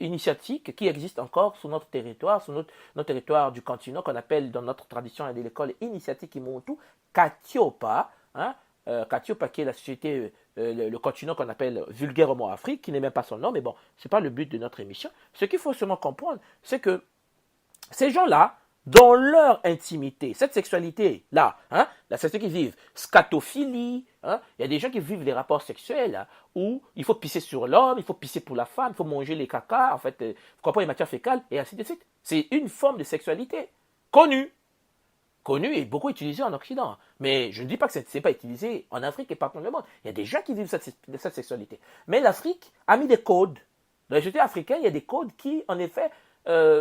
initiatiques qui existent encore sur notre territoire, sur notre territoire du continent, qu'on appelle dans notre tradition et de l'école initiatique Kimuntu, Katiopa, hein, Katiopa qui est la société, le continent qu'on appelle vulgairement Afrique, qui n'est même pas son nom, mais bon, ce n'est pas le but de notre émission. Ce qu'il faut seulement comprendre, c'est que ces gens-là, dans leur intimité, cette sexualité-là, hein, la sexualité qu'ils vivent, scatophilie, hein, il y a des gens qui vivent des rapports sexuels hein, où il faut pisser sur l'homme, il faut pisser pour la femme, il faut manger les caca, en fait, les matières fécales, et ainsi de suite. C'est une forme de sexualité connue. Connu et beaucoup utilisé en Occident. Mais je ne dis pas que ce n'est pas utilisé en Afrique et partout dans le monde. Il y a des gens qui vivent cette sexualité. Mais l'Afrique a mis des codes. Dans la société africaine, il y a des codes qui, en effet,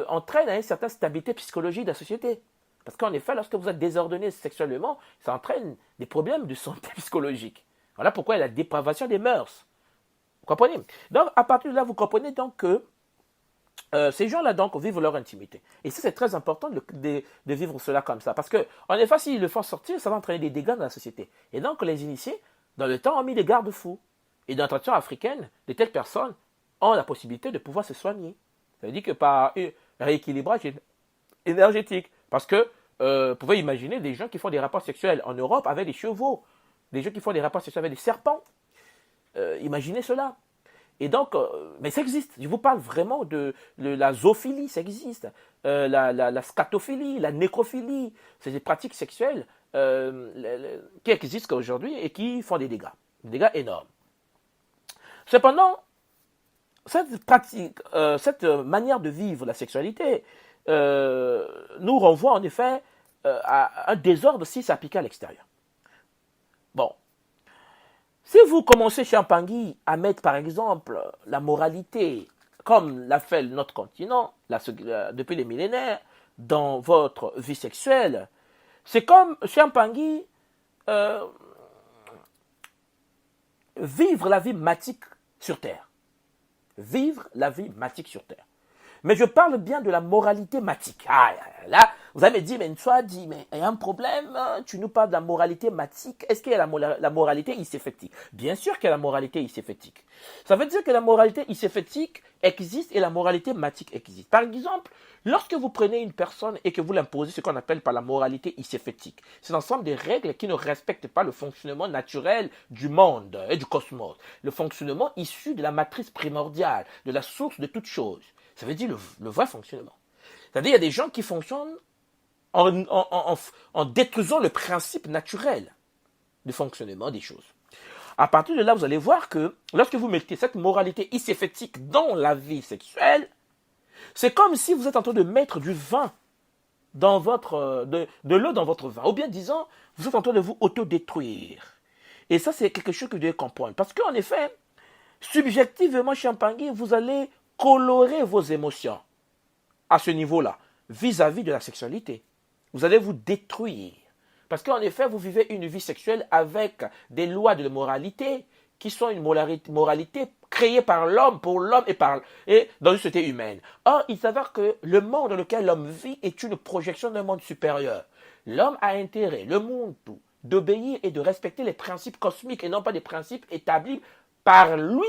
entraînent une certaine stabilité psychologique de la société. Parce qu'en effet, lorsque vous êtes désordonné sexuellement, ça entraîne des problèmes de santé psychologique. Voilà pourquoi il y a la dépravation des mœurs. Vous comprenez? Donc, à partir de là, vous comprenez donc que ces gens-là, donc, vivent leur intimité. Et ça, c'est très important de vivre cela comme ça. Parce que, en effet, s'ils le font sortir, ça va entraîner des dégâts dans la société. Et donc, les initiés, dans le temps, ont mis des garde-fous. Et dans la tradition africaine, de telles personnes ont la possibilité de pouvoir se soigner. Ça veut dire que par un rééquilibrage énergétique. Parce que, vous pouvez imaginer des gens qui font des rapports sexuels en Europe avec des chevaux. Des gens qui font des rapports sexuels avec des serpents. Imaginez cela. Et donc, mais ça existe. Je vous parle vraiment de la zoophilie, ça existe. La scatophilie, la nécrophilie. C'est des pratiques sexuelles qui existent aujourd'hui et qui font des dégâts énormes. Cependant, cette manière de vivre la sexualité nous renvoie en effet à un désordre si s'applique à l'extérieur. Bon. Si vous commencez chez Mpangui à mettre, par exemple, la moralité, comme l'a fait notre continent, depuis les millénaires, dans votre vie sexuelle, c'est comme chez Mpangui vivre la vie matique sur Terre. Vivre la vie matique sur Terre. Mais je parle bien de la moralité matique. Ah, là, vous allez me dire, mais Nsoa dit, mais il y a un problème, tu nous parles de la moralité matique. Est-ce qu'il y a la moralité iséfétique? Bien sûr qu'il y a la moralité iséfétique. Ça veut dire que la moralité iséfétique existe et la moralité matique existe. Par exemple, lorsque vous prenez une personne et que vous l'imposez ce qu'on appelle par la moralité iséfétique, c'est l'ensemble des règles qui ne respectent pas le fonctionnement naturel du monde et du cosmos. Le fonctionnement issu de la matrice primordiale, de la source de toute chose. Ça veut dire le vrai fonctionnement. C'est-à-dire qu'il y a des gens qui fonctionnent en détruisant le principe naturel du fonctionnement des choses. À partir de là, vous allez voir que lorsque vous mettez cette moralité iséfétique dans la vie sexuelle, c'est comme si vous êtes en train de mettre du vin dans de l'eau dans votre vin. Ou bien disant, vous êtes en train de vous autodétruire. Et ça, c'est quelque chose que vous devez comprendre. Parce qu'en effet, subjectivement, Champangui, vous allez colorer vos émotions à ce niveau-là, vis-à-vis de la sexualité. Vous allez vous détruire. Parce qu'en effet, vous vivez une vie sexuelle avec des lois de moralité qui sont une moralité créée par l'homme, pour l'homme et dans une société humaine. Or, il s'avère que le monde dans lequel l'homme vit est une projection d'un monde supérieur. L'homme a intérêt, le monde tout, d'obéir et de respecter les principes cosmiques et non pas des principes établis par lui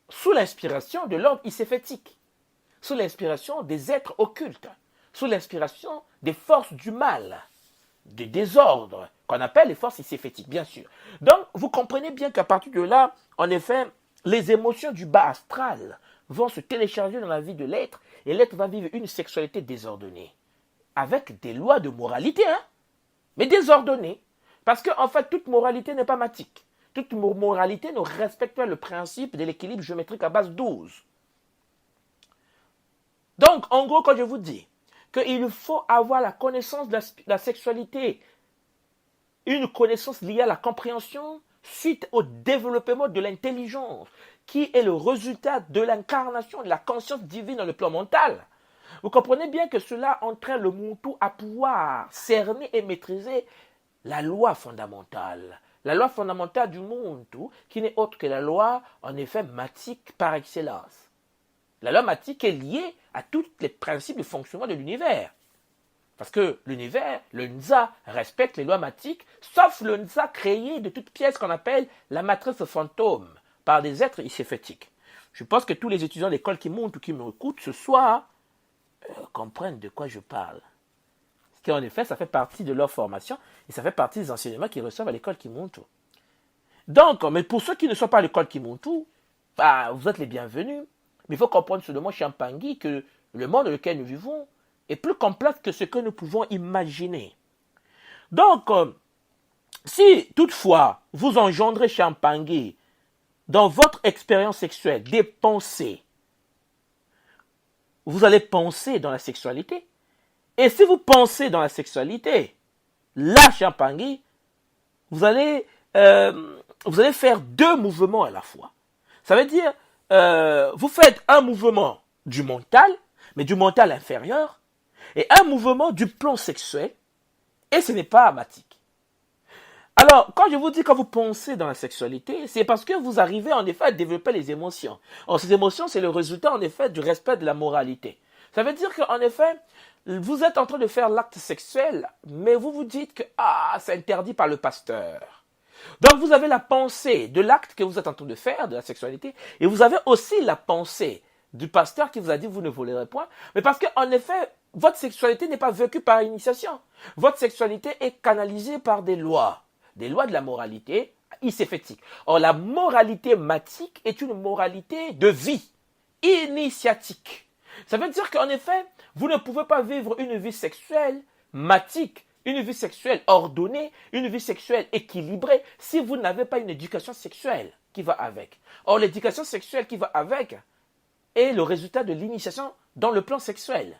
sous l'inspiration de l'ordre iséfétique, sous l'inspiration des êtres occultes, sous l'inspiration des forces du mal, du désordre, qu'on appelle les forces iséfétiques, bien sûr. Donc, vous comprenez bien qu'à partir de là, en effet, les émotions du bas astral vont se télécharger dans la vie de l'être, et l'être va vivre une sexualité désordonnée, avec des lois de moralité, mais désordonnées. Parce qu'en fait, toute moralité n'est pas matique. Toute moralité ne respecte pas le principe de l'équilibre géométrique à base 12. Donc, en gros, quand je vous dis qu'il faut avoir la connaissance de la sexualité, une connaissance liée à la compréhension suite au développement de l'intelligence, qui est le résultat de l'incarnation de la conscience divine dans le plan mental. Vous comprenez bien que cela entraîne le Muntu à pouvoir cerner et maîtriser la loi fondamentale. La loi fondamentale du Muntu, qui n'est autre que la loi, en effet, matique par excellence. La loi matique est liée à tous les principes de fonctionnement de l'univers. Parce que l'univers, le Nza, respecte les lois matiques, sauf le Nza créé de toutes pièces qu'on appelle la matrice fantôme, par des êtres iséfétiques. Je pense que tous les étudiants d'école qui montent ou qui me écoutent ce soir comprennent de quoi je parle. Parce qu'en effet, ça fait partie de leur formation et ça fait partie des enseignements qu'ils reçoivent à l'école Kimuntu. Donc, mais pour ceux qui ne sont pas à l'école Kimuntu, vous êtes les bienvenus. Mais il faut comprendre seulement, Champangui, que le monde dans lequel nous vivons est plus complexe que ce que nous pouvons imaginer. Donc, si toutefois vous engendrez Champangui dans votre expérience sexuelle des pensées, vous allez penser dans la sexualité. Et si vous pensez dans la sexualité, là, Champangui, vous allez faire deux mouvements à la fois. Ça veut dire, vous faites un mouvement du mental, mais du mental inférieur, et un mouvement du plan sexuel, et ce n'est pas amatique. Alors, quand je vous dis que vous pensez dans la sexualité, c'est parce que vous arrivez en effet à développer les émotions. Or, ces émotions, c'est le résultat en effet du respect de la moralité. Ça veut dire qu'en effet, vous êtes en train de faire l'acte sexuel, mais vous vous dites que c'est interdit par le pasteur. Donc, vous avez la pensée de l'acte que vous êtes en train de faire, de la sexualité, et vous avez aussi la pensée du pasteur qui vous a dit vous ne volerez point, mais parce qu'en effet, votre sexualité n'est pas vécue par initiation. Votre sexualité est canalisée par des lois de la moralité iséfétique. Or, la moralité matique est une moralité de vie, initiatique. Ça veut dire qu'en effet, vous ne pouvez pas vivre une vie sexuelle matique, une vie sexuelle ordonnée, une vie sexuelle équilibrée, si vous n'avez pas une éducation sexuelle qui va avec. Or, l'éducation sexuelle qui va avec est le résultat de l'initiation dans le plan sexuel.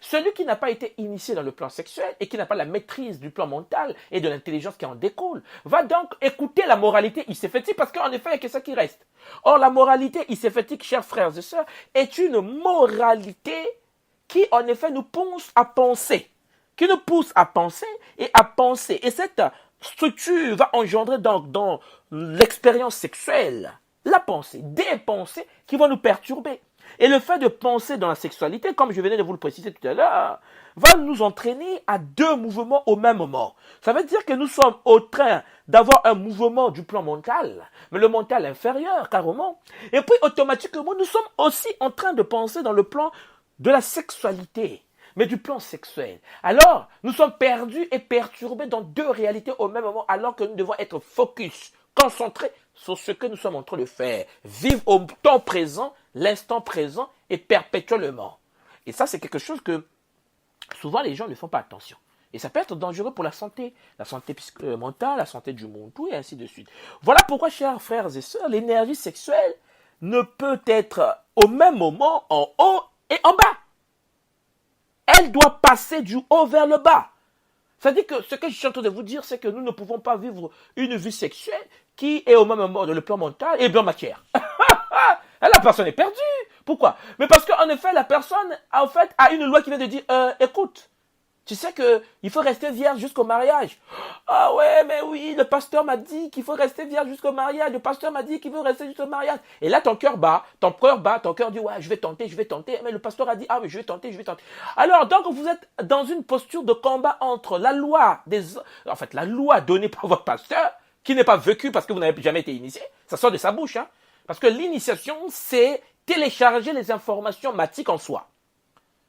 Celui qui n'a pas été initié dans le plan sexuel et qui n'a pas la maîtrise du plan mental et de l'intelligence qui en découle, va donc écouter la moralité iséfétique parce qu'en effet, il n'y a que ça qui reste. Or, la moralité iséfétique, chers frères et sœurs, est une moralité qui, en effet, nous pousse à penser. Qui nous pousse à penser et à penser. Et cette structure va engendrer donc dans l'expérience sexuelle la pensée, des pensées qui vont nous perturber. Et le fait de penser dans la sexualité, comme je venais de vous le préciser tout à l'heure, va nous entraîner à deux mouvements au même moment. Ça veut dire que nous sommes au train d'avoir un mouvement du plan mental, mais le mental inférieur, carrément. Et puis, automatiquement, nous sommes aussi en train de penser dans le plan de la sexualité, mais du plan sexuel. Alors, nous sommes perdus et perturbés dans deux réalités au même moment, alors que nous devons être focus, concentrés sur ce que nous sommes en train de faire. Vivre au temps présent, l'instant présent et perpétuellement. Et ça, c'est quelque chose que souvent les gens ne font pas attention. Et ça peut être dangereux pour la santé mentale, la santé du monde, tout et ainsi de suite. Voilà pourquoi, chers frères et sœurs, l'énergie sexuelle ne peut être au même moment en haut et en bas. Elle doit passer du haut vers le bas. Ça dit que ce que je suis en train de vous dire, c'est que nous ne pouvons pas vivre une vie sexuelle qui est au même moment dans le plan mental et le plan matière. La personne est perdue. Pourquoi? Mais parce qu'en effet, la personne, en fait, a une loi qui vient de dire, écoute, tu sais que il faut rester vierge jusqu'au mariage. Ah ouais, mais oui, le pasteur m'a dit qu'il faut rester vierge jusqu'au mariage. Le pasteur m'a dit qu'il faut rester jusqu'au mariage. Et là, ton cœur bat, ton cœur dit, ouais, je vais tenter. Mais le pasteur a dit, ah oui, je vais tenter. Alors, donc, vous êtes dans une posture de combat entre la loi la loi donnée par votre pasteur, qui n'est pas vécue parce que vous n'avez jamais été initié. Ça sort de sa bouche, hein. Parce que l'initiation, c'est télécharger les informations matiques en soi.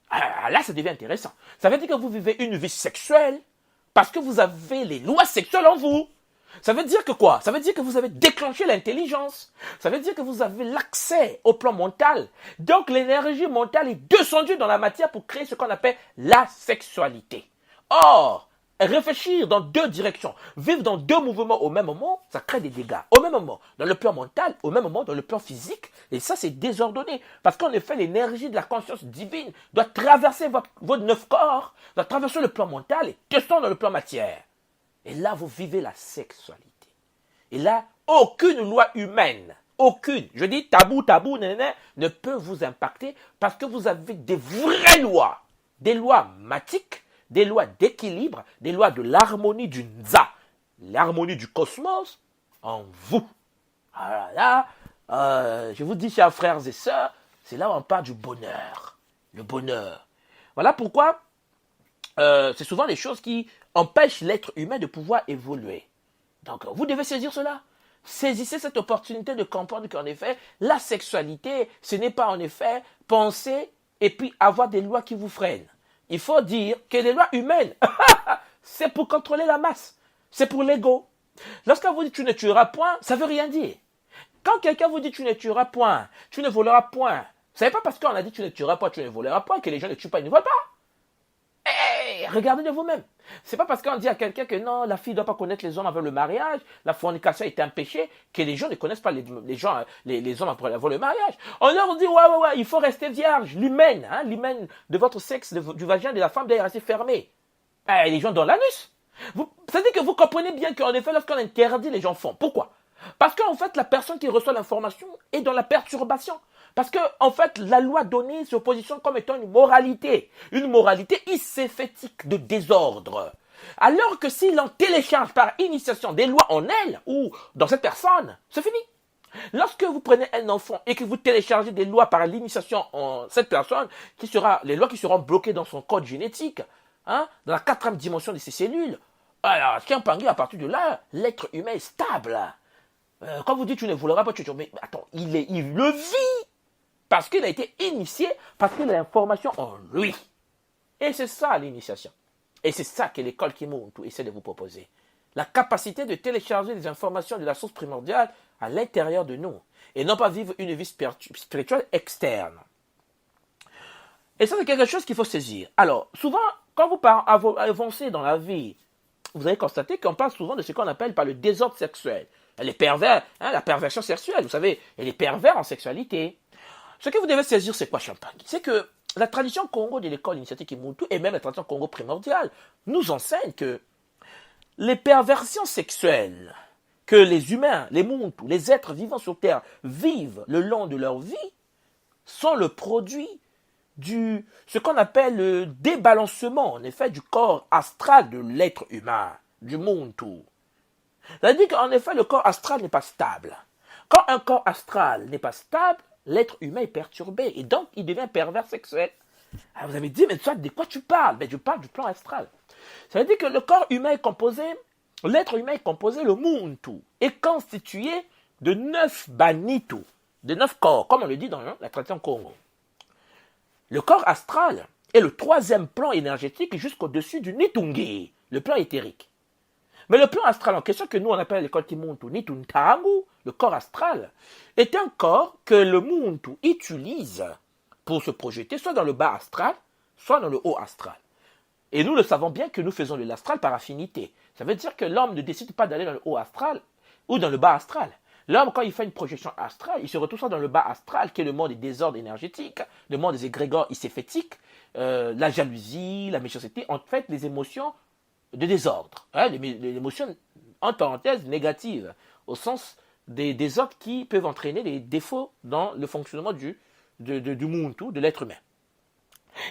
Ah, là, ça devient intéressant. Ça veut dire que vous vivez une vie sexuelle parce que vous avez les lois sexuelles en vous. Ça veut dire que quoi? Ça veut dire que vous avez déclenché l'intelligence. Ça veut dire que vous avez l'accès au plan mental. Donc, l'énergie mentale est descendue dans la matière pour créer ce qu'on appelle la sexualité. Or, réfléchir dans deux directions, vivre dans deux mouvements au même moment, ça crée des dégâts. Au même moment, dans le plan mental, au même moment, dans le plan physique. Et ça, c'est désordonné. Parce qu'en effet, l'énergie de la conscience divine doit traverser votre neuf corps, doit traverser le plan mental et descendre dans le plan matière. Et là, vous vivez la sexualité. Et là, aucune loi humaine, aucune, je dis tabou, ne peut vous impacter parce que vous avez des vraies lois, des lois matiques, des lois d'équilibre, des lois de l'harmonie du Nza, l'harmonie du cosmos en vous. Alors là, je vous dis, chers frères et sœurs, c'est là où on parle du bonheur. Le bonheur. Voilà pourquoi c'est souvent les choses qui empêchent l'être humain de pouvoir évoluer. Donc, vous devez saisir cela. Saisissez cette opportunité de comprendre qu'en effet, la sexualité, ce n'est pas en effet penser et puis avoir des lois qui vous freinent. Il faut dire que les lois humaines, c'est pour contrôler la masse. C'est pour l'ego. Lorsqu'on vous dit tu ne tueras point, ça ne veut rien dire. Quand quelqu'un vous dit tu ne tueras point, tu ne voleras point, ce n'est pas parce qu'on a dit tu ne tueras point, tu ne voleras point que les gens ne tuent pas, ils ne volent pas. Regardez de vous-même. C'est pas parce qu'on dit à quelqu'un que non, la fille ne doit pas connaître les hommes avant le mariage, la fornication est un péché, que les gens ne connaissent pas les hommes avant le mariage. On leur dit, ouais, il faut rester vierge. L'hymen de votre sexe, du vagin de la femme doit rester fermé. Les gens dans l'anus. Ça dit que vous comprenez bien qu'en effet, lorsqu'on interdit, les gens font. Pourquoi? Parce qu'en fait, la personne qui reçoit l'information est dans la perturbation. Parce que, en fait, la loi donnée se positionne comme étant une moralité iséfétique de désordre. Alors que s'il en télécharge par initiation des lois en elle ou dans cette personne, c'est fini. Lorsque vous prenez un enfant et que vous téléchargez des lois par l'initiation en cette personne, les lois qui seront bloquées dans son code génétique, dans la 4e dimension de ses cellules, alors, à partir de là, l'être humain est stable. Quand vous dites tu ne voudras pas, mais attends, il le vit. Parce qu'il a été initié, parce qu'il a l'information en lui. Et c'est ça l'initiation. Et c'est ça que l'école Kimuntu essaie de vous proposer. La capacité de télécharger des informations de la source primordiale à l'intérieur de nous. Et non pas vivre une vie spirituelle externe. Et ça, c'est quelque chose qu'il faut saisir. Alors, souvent, quand vous avancez dans la vie, vous allez constater qu'on parle souvent de ce qu'on appelle par le désordre sexuel. Les pervers, la perversion sexuelle, vous savez, et les pervers en sexualité. Ce que vous devez saisir, c'est quoi, Champagne? C'est que la tradition Congo de l'école initiatique Kimuntu et même la tradition Congo primordiale nous enseigne que les perversions sexuelles que les humains, les Muntu, les êtres vivants sur Terre vivent le long de leur vie sont le produit ce qu'on appelle le débalancement, en effet, du corps astral de l'être humain, du Muntu. C'est-à-dire qu'en effet, le corps astral n'est pas stable. Quand un corps astral n'est pas stable, l'être humain est perturbé et donc il devient pervers sexuel. Alors vous avez dit, mais toi, de quoi tu parles? Je parle du plan astral. Ça veut dire que le corps humain est composé, l'être humain est composé, le Muntu, est constitué de 9 banitu, de 9 corps, comme on le dit dans la tradition Congo. Le corps astral est le 3e plan énergétique jusqu'au-dessus du Nitungi, le plan éthérique. Mais le plan astral en question, que nous on appelle à l'école Kimuntu Nituntangu, le corps astral, est un corps que le Muntu utilise pour se projeter soit dans le bas astral, soit dans le haut astral. Et nous le savons bien que nous faisons de l'astral par affinité. Ça veut dire que l'homme ne décide pas d'aller dans le haut astral ou dans le bas astral. L'homme, quand il fait une projection astrale, il se retrouve soit dans le bas astral, qui est le monde des désordres énergétiques, le monde des égrégores iséfétiques, la jalousie, la méchanceté, en fait, les émotions de désordre. Hein, l'émotion, en parenthèse, négative, au sens des désordres qui peuvent entraîner des défauts dans le fonctionnement du muntu, de l'être humain.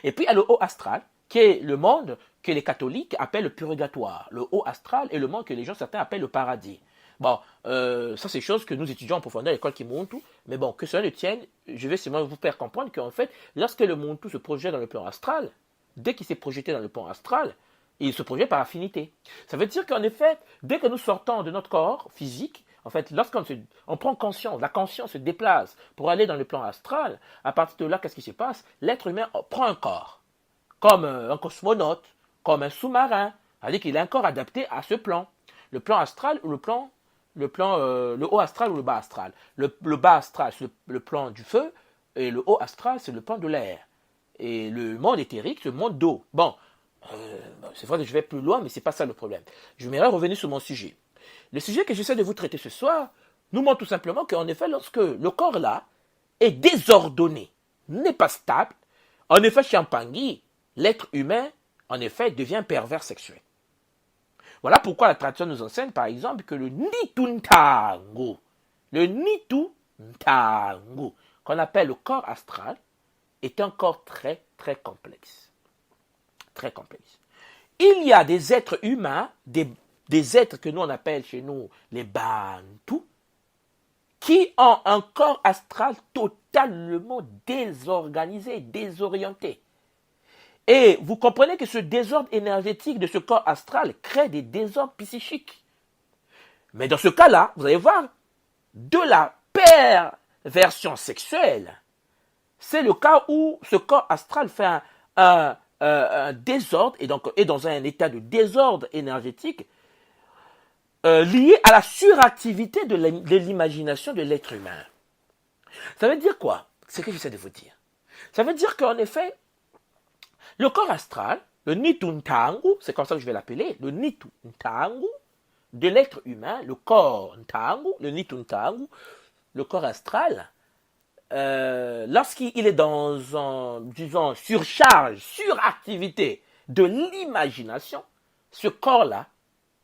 Et puis, il y a le haut astral, qui est le monde que les catholiques appellent le purgatoire. Le haut astral est le monde que les gens, certains, appellent le paradis. Bon, ça, c'est chose que nous étudions en profondeur à l'école Kimuntu, mais bon, que cela ne tienne, je vais seulement vous faire comprendre qu'en fait, lorsque le muntu se projette dans le plan astral, dès qu'il s'est projeté dans le plan astral, il se projette par affinité. Ça veut dire qu'en effet, dès que nous sortons de notre corps physique, en fait, lorsqu'on on prend conscience, la conscience se déplace pour aller dans le plan astral, à partir de là, qu'est-ce qui se passe? L'être humain prend un corps, comme un cosmonaute, comme un sous-marin, c'est-à-dire qu'il a un corps adapté à ce plan. Le plan astral ou le haut astral ou le bas astral. Le bas astral, c'est le plan du feu, et le haut astral, c'est le plan de l'air. Et le monde éthérique, c'est le monde d'eau. Bon, c'est vrai que je vais plus loin, mais ce n'est pas ça le problème. Je voudrais revenir sur mon sujet. Le sujet que j'essaie de vous traiter ce soir nous montre tout simplement qu'en effet, lorsque le corps là est désordonné, n'est pas stable, en effet, chez Ampangui, l'être humain, en effet, devient pervers sexuel. Voilà pourquoi la tradition nous enseigne, par exemple, que le Nituntango, qu'on appelle le corps astral, est un corps très, très complexe. Très complexe. Il y a des êtres humains, des êtres que nous on appelle chez nous les Bantus, qui ont un corps astral totalement désorganisé, désorienté. Et vous comprenez que ce désordre énergétique de ce corps astral crée des désordres psychiques. Mais dans ce cas-là, vous allez voir, de la perversion sexuelle, c'est le cas où ce corps astral fait un désordre et donc est dans un état de désordre énergétique lié à la suractivité de l'imagination de l'être humain. Ça veut dire quoi? C'est ce que j'essaie de vous dire. Ça veut dire qu'en effet, le corps astral, le Nituntangu, c'est comme ça que je vais l'appeler, le Nituntangu de l'être humain, le corps Ntangu, le Nituntangu, le corps astral, lorsqu'il est dans disons, suractivité de l'imagination, ce corps-là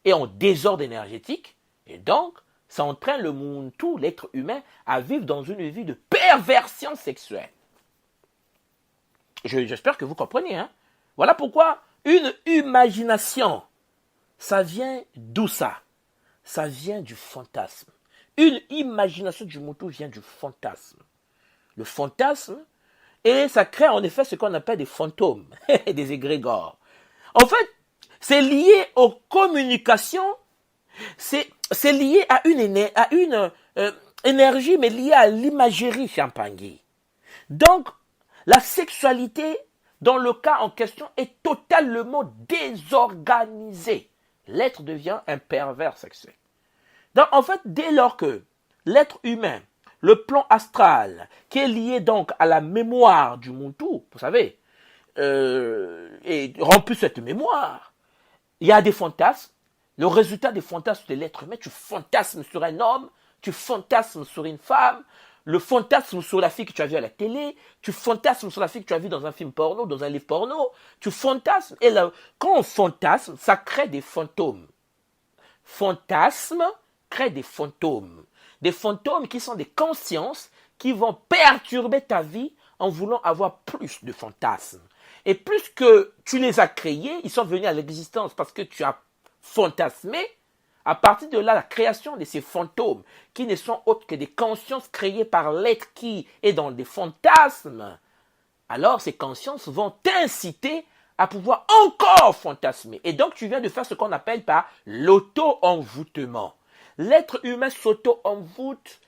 est en désordre énergétique, et donc, ça entraîne le muntu, l'être humain, à vivre dans une vie de perversion sexuelle. J'espère que vous comprenez. Hein? Voilà pourquoi une imagination, ça vient d'où ça? Ça vient du fantasme. Une imagination du muntu vient du fantasme. Le fantasme, et ça crée en effet ce qu'on appelle des fantômes, des égrégores. En fait, c'est lié aux communications, c'est lié à une énergie, mais liée à l'imagerie Champangui. Donc, la sexualité, dans le cas en question, est totalement désorganisée. L'être devient un pervers sexuel. Donc, en fait, dès lors que l'être humain, le plan astral, qui est lié donc à la mémoire du muntu, vous savez, et remplit cette mémoire, il y a des fantasmes. Le résultat des fantasmes de l'être humain, tu fantasmes sur un homme, tu fantasmes sur une femme, le fantasme sur la fille que tu as vue à la télé, tu fantasmes sur la fille que tu as vue dans un film porno, dans un livre porno, tu fantasmes. Et là, quand on fantasme, ça crée des fantômes. Fantasme crée des fantômes. Des fantômes qui sont des consciences qui vont perturber ta vie en voulant avoir plus de fantasmes. Et plus que tu les as créés, ils sont venus à l'existence parce que tu as fantasmé. À partir de là, la création de ces fantômes, qui ne sont autres que des consciences créées par l'être qui est dans des fantasmes, alors ces consciences vont t'inciter à pouvoir encore fantasmer. Et donc, tu viens de faire ce qu'on appelle par l'auto-envoûtement. L'être humain s'auto-envoûte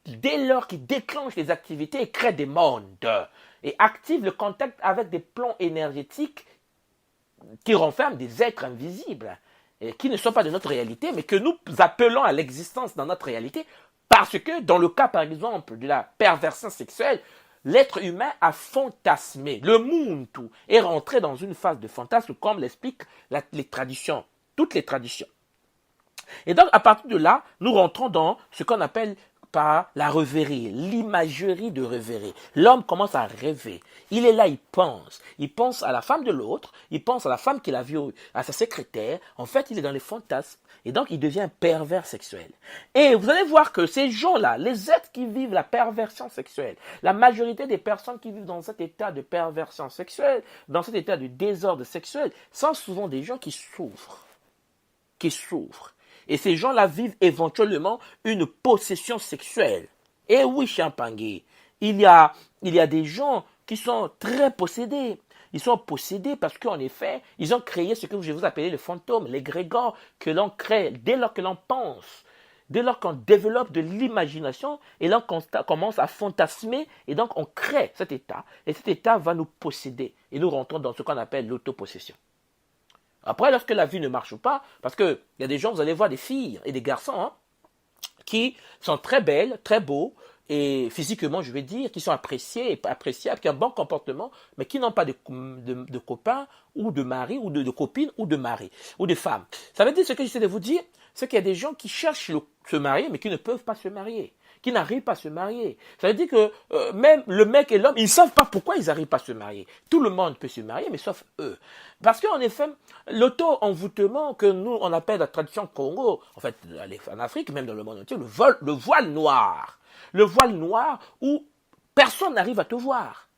dès lors qu'il déclenche les activités et crée des mondes et active le contact avec des plans énergétiques qui renferment des êtres invisibles et qui ne sont pas de notre réalité, mais que nous appelons à l'existence dans notre réalité parce que dans le cas, par exemple, de la perversion sexuelle, l'être humain a fantasmé. Le muntu est rentré dans une phase de fantasme comme l'expliquent les traditions, toutes les traditions. Et donc, à partir de là, nous rentrons dans ce qu'on appelle par la rêverie, l'imagerie de rêverie. L'homme commence à rêver. Il est là, il pense. Il pense à la femme de l'autre, il pense à la femme qu'il a vue, à sa secrétaire. En fait, il est dans les fantasmes. Et donc, il devient un pervers sexuel. Et vous allez voir que ces gens-là, les êtres qui vivent la perversion sexuelle, la majorité des personnes qui vivent dans cet état de perversion sexuelle, dans cet état de désordre sexuel, sont souvent des gens qui souffrent. Et ces gens-là vivent éventuellement une possession sexuelle. Et oui, Champangui, il y a des gens qui sont très possédés. Ils sont possédés parce qu'en effet, ils ont créé ce que je vous appelez le fantôme, l'égrégore que l'on crée dès lors que l'on pense. Dès lors qu'on développe de l'imagination et l'on commence à fantasmer et donc on crée cet état. Et cet état va nous posséder. Et nous rentrons dans ce qu'on appelle l'autopossession. Après, lorsque la vie ne marche pas, parce qu'il y a des gens, vous allez voir des filles et des garçons qui sont très belles, très beaux, et physiquement, je vais dire, qui sont appréciés, appréciables, qui ont un bon comportement, mais qui n'ont pas de copains, ou de mari, ou de copines, ou de mari, ou de femmes. Ça veut dire ce que j'essaie de vous dire, c'est qu'il y a des gens qui cherchent se marier, mais qui ne peuvent pas se marier, qui n'arrivent pas à se marier. Ça veut dire que même le mec et l'homme, ils ne savent pas pourquoi ils n'arrivent pas à se marier. Tout le monde peut se marier, mais sauf eux. Parce qu'en effet, l'auto-envoûtement que nous, on appelle la tradition Congo, en fait, en Afrique, même dans le monde entier, le voile noir. Le voile noir où personne n'arrive à te voir.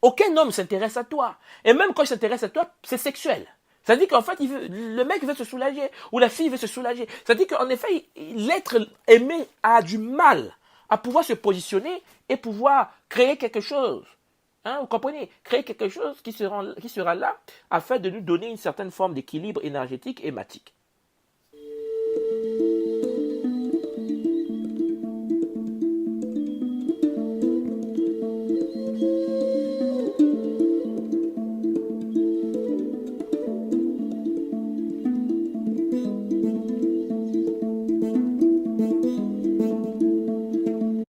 Aucun homme s'intéresse à toi. Et même quand il s'intéresse à toi, c'est sexuel. Ça dit qu'en fait, le mec veut se soulager, ou la fille veut se soulager. Ça dit qu'en effet, l'être aimé a du mal à pouvoir se positionner et pouvoir créer quelque chose. Vous comprenez? Créer quelque chose qui sera là afin de nous donner une certaine forme d'équilibre énergétique et matique.